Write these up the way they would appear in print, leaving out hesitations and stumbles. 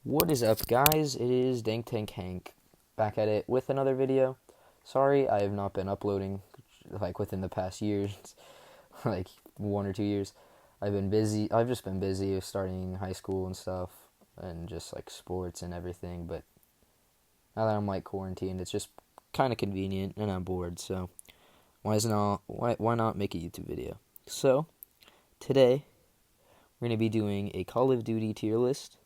What is up, guys? It is Dank Tank Hank back at it with another video. Sorry, I have not been uploading within the past years, like 1 or 2 years. I've been busy. I've just been busy starting high school and stuff, and just like sports and everything. But now that I'm quarantined, it's just kind of convenient, and I'm bored. So why not make a YouTube video? So today we're gonna be doing a Call of Duty tier list.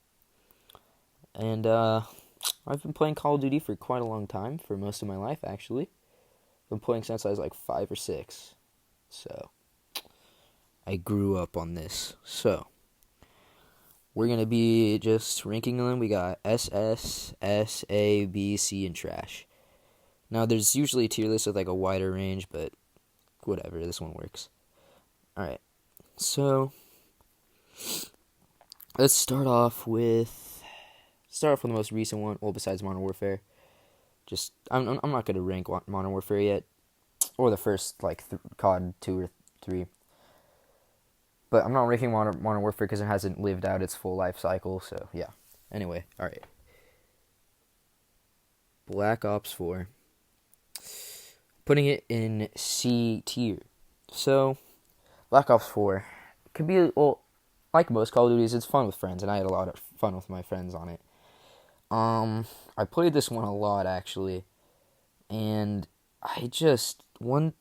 And I've been playing Call of Duty for quite a long time, for most of my life, actually. I've been playing since I was like 5 or 6. So, I grew up on this. So, we're going to be just ranking them. We got SS, S, A, B, C, and trash. Now, there's usually a tier list with like a wider range, but whatever, this one works. Alright, so, let's start off with the most recent one. Well, besides Modern Warfare, I'm not gonna rank Modern Warfare yet, or the first COD 2 or 3. But I'm not ranking Modern Warfare because it hasn't lived out its full life cycle. So yeah. Anyway, all right. Black Ops 4. Putting it in C tier. So, Black Ops 4 could be like most Call of Duties. It's fun with friends, and I had a lot of fun with my friends on it. I played this one a lot actually, and once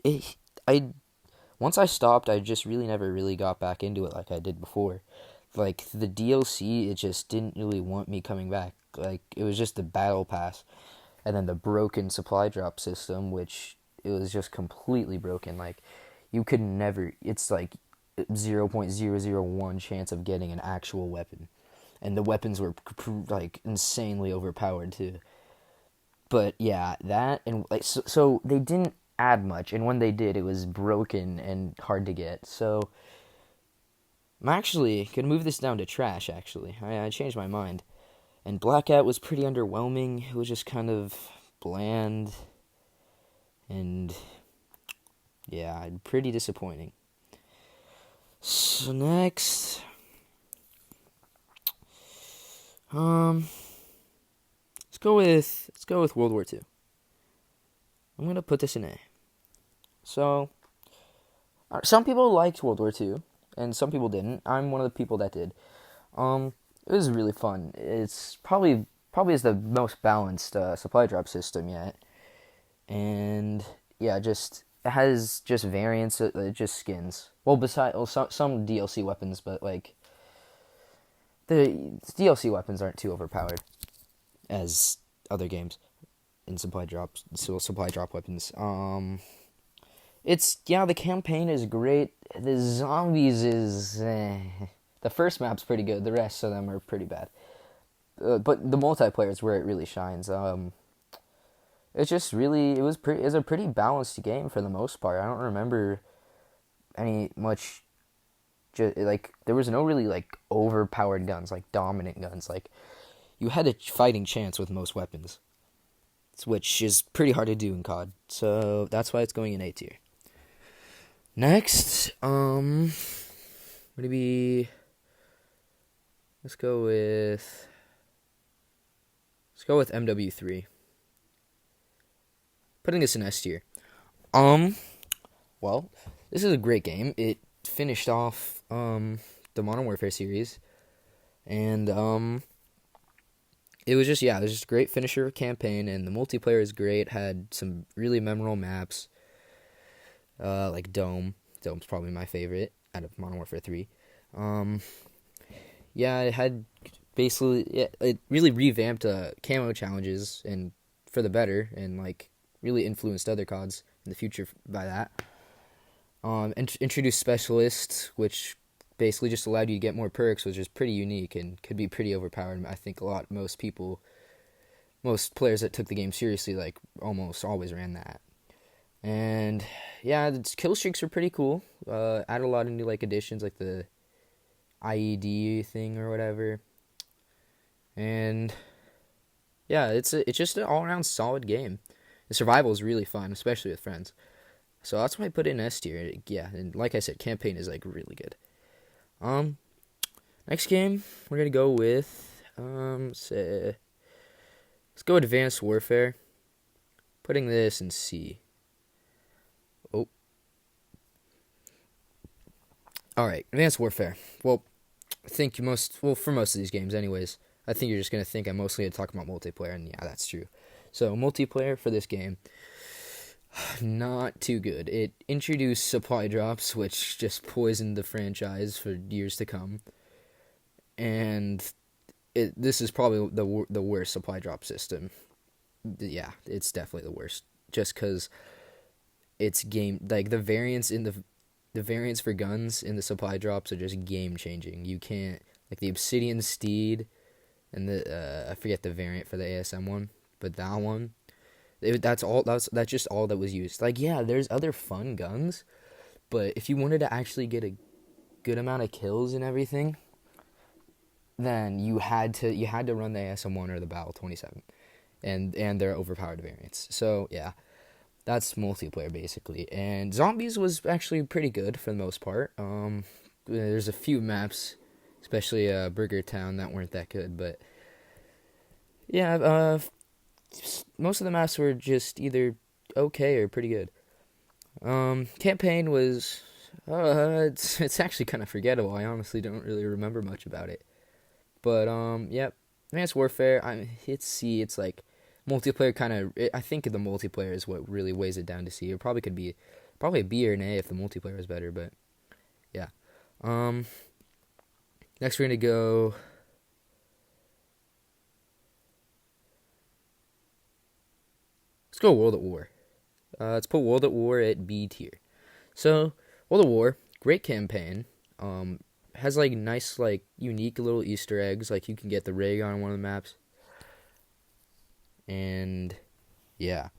I stopped, I just really never really got back into it like I did before. Like the DLC, it just didn't really want me coming back. Like it was just the battle pass, and then the broken supply drop system, which it was just completely broken. Like you could never. It's like 0.001 chance of getting an actual weapon. And the weapons were like insanely overpowered too. But yeah, that and so they didn't add much, and when they did, it was broken and hard to get. So I'm actually gonna move this down to trash. Actually, I changed my mind, and Blackout was pretty underwhelming. It was just kind of bland, and yeah, pretty disappointing. So next. Let's go with World War II. I'm gonna put this in A. So, some people liked World War II, and some people didn't. I'm one of the people that did. It was really fun. It's probably is the most balanced supply drop system yet, and yeah, it has just variants, just skins. Well, besides some DLC weapons, but like the DLC weapons aren't too overpowered as other games in supply drop weapons. The campaign is great. The zombies is the first map's pretty good. The rest of them are pretty bad. But the multiplayer is where it really shines. It's just really it was a pretty balanced game for the most part. I don't remember any much. There was no really overpowered guns, like dominant guns. Like you had a fighting chance with most weapons, which is pretty hard to do in COD. So that's why it's going in A tier. Next, maybe let's go with MW3. Putting this in S tier. Well, this is a great game. It finished off the Modern Warfare series, and it was just it was just a great finisher campaign, and the multiplayer is great. Had some really memorable maps, like Dome. Dome's probably my favorite out of Modern Warfare 3. It had it really revamped camo challenges and for the better, and really influenced other CODs in the future by that. Introduced specialists, which basically just allowed you to get more perks, which is pretty unique and could be pretty overpowered. I think most players that took the game seriously, almost always ran that. And yeah, the kill streaks were pretty cool. Added a lot of new additions, like the IED thing or whatever. And yeah, it's just an all around solid game. The survival is really fun, especially with friends. So that's why I put it in S tier. Yeah, and like I said, campaign is really good. Next game we're gonna go with Say, let's go Advanced Warfare. Putting this in C. Oh, all right, Advanced Warfare. Well, I think for most of these games, anyways. I think you're just gonna think I'm mostly gonna talk about multiplayer, and yeah, that's true. So multiplayer for this game, not too good. It introduced supply drops, which just poisoned the franchise for years to come, and this is probably the worst supply drop system. Yeah, it's definitely the worst. Just because it's game like the variants for guns in the supply drops are just game changing. You can't like the Obsidian Steed and the I forget the variant for the ASM one, but that one that's just all that was used. Like yeah, there's other fun guns, but if you wanted to actually get a good amount of kills and everything, then you had to run the ASM1 or the Battle 27, and their overpowered variants. So yeah, that's multiplayer basically. And zombies was actually pretty good for the most part. There's a few maps, especially Burger Town, that weren't that good, but yeah, most of the maps were just either okay or pretty good. Campaign was it's actually kind of forgettable. I honestly don't really remember much about it. But yep, Advanced Warfare. It's C. It's like multiplayer kind of. I think the multiplayer is what really weighs it down to C. It probably could be a B or an A if the multiplayer is better. But yeah. Next we're gonna go. Let's go World at War. Let's put World at War at B tier. So World at War, great campaign. Has like nice like unique little Easter eggs. Like you can get the rig on one of the maps. And yeah.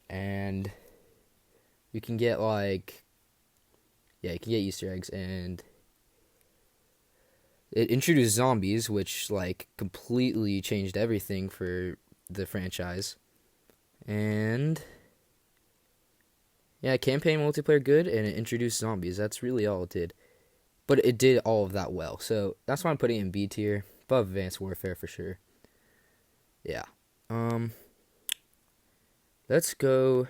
And you can get like you can get Easter eggs, and it introduced zombies, which like completely changed everything for the franchise. And yeah, campaign multiplayer good, and it introduced zombies. That's really all it did. But it did all of that well. So that's why I'm putting it in B tier, above Advanced Warfare for sure. Yeah. Let's go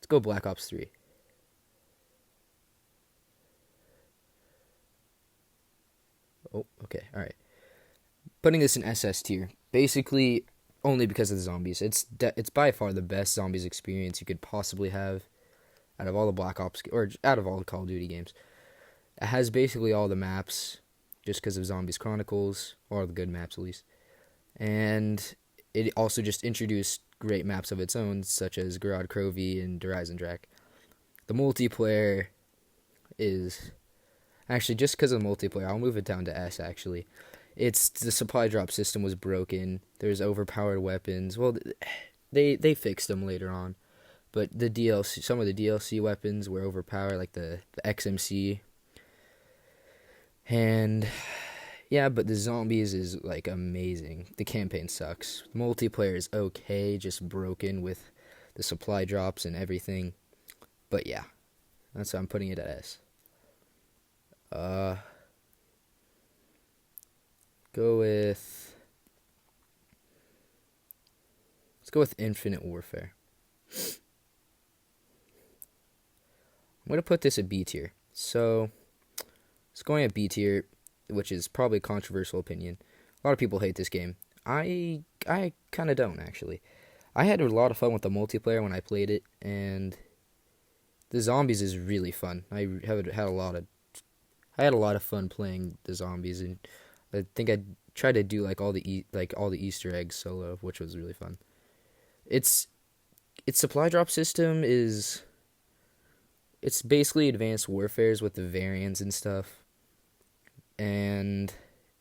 Black Ops 3. Oh, okay. All right. Putting this in SS tier. Basically only because of the zombies. It's by far the best zombies experience you could possibly have out of all the Black Ops or out of all the Call of Duty games. It has basically all the maps just because of Zombies Chronicles, or the good maps at least. And it also just introduced great maps of its own, such as Gorod Krovi and Der Eisendrache. The multiplayer is actually just because of the multiplayer. I'll move it down to S. Actually, it's the supply drop system was broken. There's overpowered weapons. Well, they fixed them later on, but some of the DLC weapons were overpowered, like the XMC. And yeah, but the zombies is like amazing. The campaign sucks. The multiplayer is okay, just broken with the supply drops and everything. But yeah, that's why I'm putting it at S. Let's go with Infinite Warfare. I'm gonna put this at B tier. So it's going at B tier, which is probably a controversial opinion. A lot of people hate this game. I kind of don't actually. I had a lot of fun with the multiplayer when I played it, and the zombies is really fun. I had a lot of fun playing the zombies, and I think I tried to do like all the Easter eggs solo, which was really fun. Its supply drop system it's basically Advanced Warfare's with the variants and stuff, and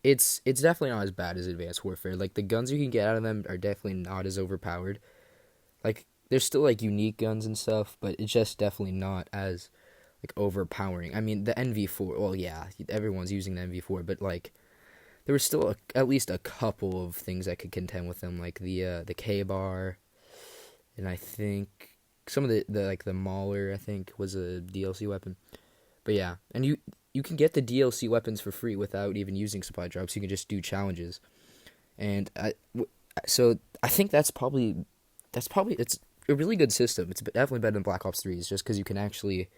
it's definitely not as bad as Advanced Warfare. Like the guns you can get out of them are definitely not as overpowered. Like there's still like unique guns and stuff, but it's just definitely not as like overpowering. I mean the NV4. Well, yeah, everyone's using the NV4, but like there was still at least a couple of things that could contend with them, like the K-bar, and I think some of the Mauler I think was a DLC weapon. But yeah, and you can get the DLC weapons for free without even using supply drops. You can just do challenges, and so I think that's probably it's a really good system. It's definitely better than Black Ops 3's just because you can actually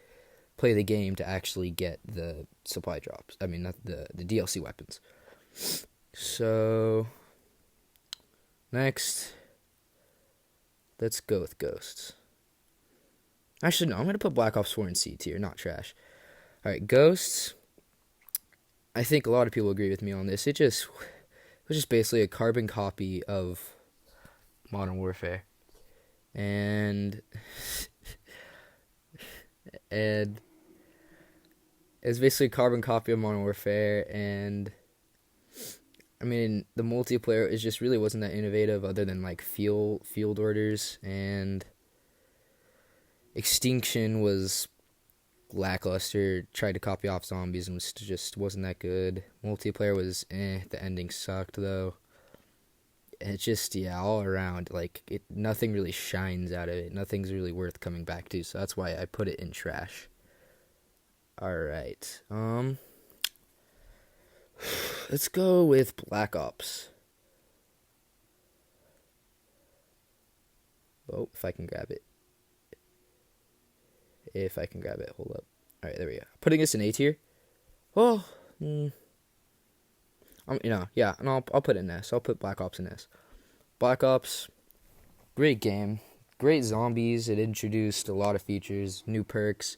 play the game to actually get the supply drops. I mean, not the DLC weapons. So next, let's go with Ghosts. Actually, no, I'm gonna put Black Ops 4 in C tier, not trash. All right, Ghosts. I think a lot of people agree with me on this. It was just basically a carbon copy of Modern Warfare, and it's basically a carbon copy of Modern Warfare, and I mean the multiplayer is just really wasn't that innovative, other than like field orders, and Extinction was lackluster. Tried to copy off Zombies and just wasn't that good. Multiplayer was the ending sucked though. It's just all around like nothing really shines out of it. Nothing's really worth coming back to. So that's why I put it in trash. All right. Let's go with Black Ops. Oh, if I can grab it. Hold up. All right, there we go. Putting this in A tier. Well, and I'll put it in S. I'll put Black Ops in S. Black Ops, great game, great zombies. It introduced a lot of features, new perks.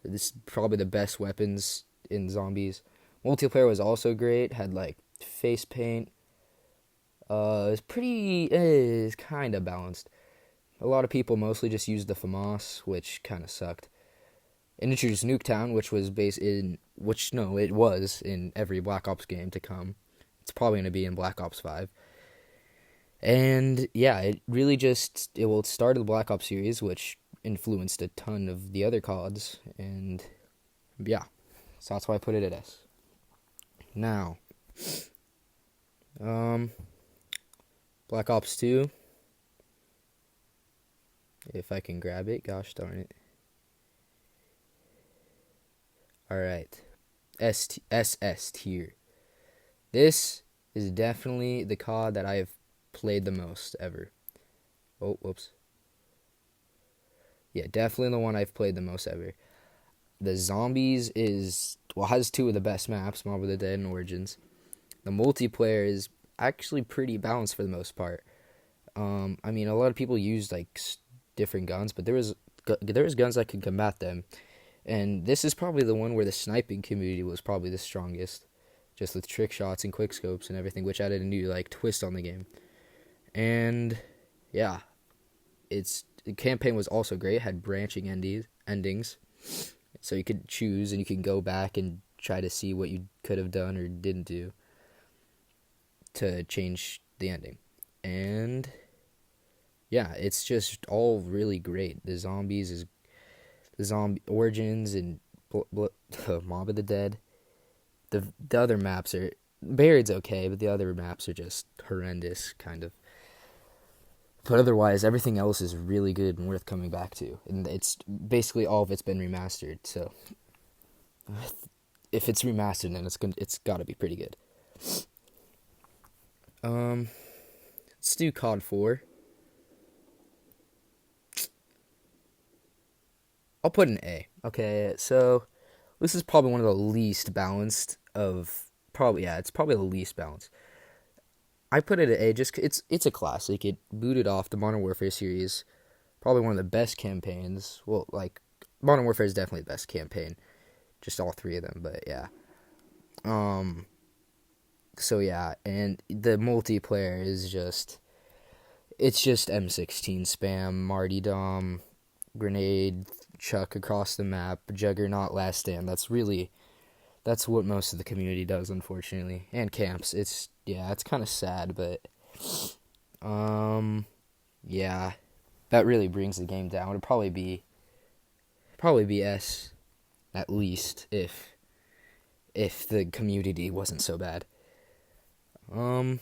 This is probably the best weapons in zombies. Multiplayer was also great. Had like face paint. It's kind of balanced. A lot of people mostly just used the FAMAS, which kind of sucked. It introduced Nuketown, which was it was in every Black Ops game to come. It's probably going to be in Black Ops 5. And yeah, it really it started the Black Ops series, which influenced a ton of the other CODs, and yeah, so that's why I put it at S. Now, Black Ops 2, if I can grab it, gosh darn it. Alright, SS tier. This is definitely the COD that I have played the most ever. Oh, whoops. Yeah, definitely the one I've played the most ever. The Zombies has two of the best maps, Mob of the Dead and Origins. The multiplayer is actually pretty balanced for the most part. I mean, a lot of people used like different guns, but there was guns that could combat them. And this is probably the one where the sniping community was probably the strongest, just with trick shots and quick scopes and everything, which added a new like twist on the game. And yeah, the campaign was also great. It had branching endings, so you could choose and you can go back and try to see what you could have done or didn't do to change the ending. And yeah, it's just all really great. The zombie Origins and Mob of the Dead. The other maps are Buried's okay, but the other maps are just horrendous, kind of. But otherwise, everything else is really good and worth coming back to. And it's basically all of it's been remastered. So if it's remastered, then it's got to be pretty good. Let's do COD 4. I'll put an A. Okay, so this is probably one of the least balanced it's probably the least balanced. I put it at A just it's a classic. It booted off the Modern Warfare series. Probably one of the best campaigns. Well, like, Modern Warfare is definitely the best campaign. Just all three of them, but yeah. So yeah, and the multiplayer is it's just M16 spam, martyrdom, grenade, chuck across the map, juggernaut, last stand. That's what most of the community does, unfortunately. And camps. It's kind of sad, but yeah, that really brings the game down. It'd probably be S at least if the community wasn't so bad. All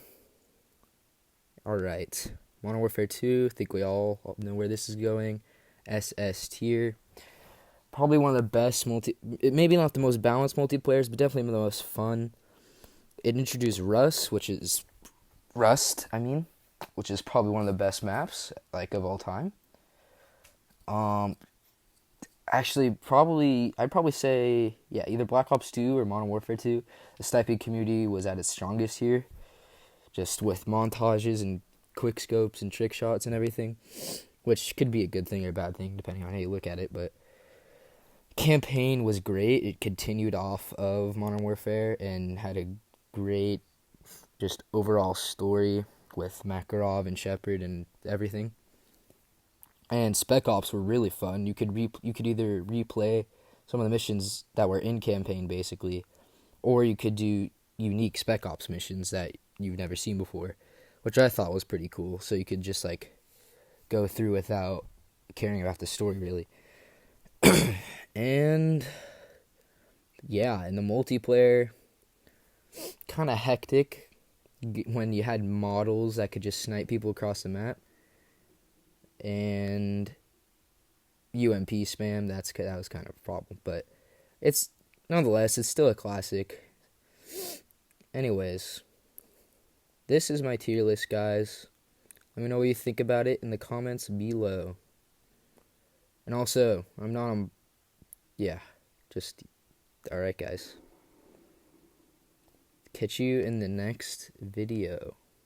right. Modern Warfare 2, I think we all know where this is going. SS tier. Probably one of the best maybe not the most balanced multiplayers, but definitely the most fun. It introduced Rust, which is probably one of the best maps like of all time. Um, Actually, I'd probably say yeah, either Black Ops 2 or Modern Warfare 2. The sniping community was at its strongest here, just with montages and quick scopes and trick shots and everything, which could be a good thing or a bad thing depending on how you look at it. But campaign was great. It continued off of Modern Warfare and had a great just overall story with Makarov and Shepard and everything. And Spec Ops were really fun. You could either replay some of the missions that were in campaign basically, or you could do unique Spec Ops missions that you've never seen before, which I thought was pretty cool. So you could just like go through without caring about the story really. And yeah, and the multiplayer kind of hectic when you had models that could just snipe people across the map. And UMP spam, that was kind of a problem, but it's nonetheless it's still a classic. Anyways, this is my tier list, guys. Let me know what you think about it in the comments below. And also, I'm not on just alright guys. Catch you in the next video.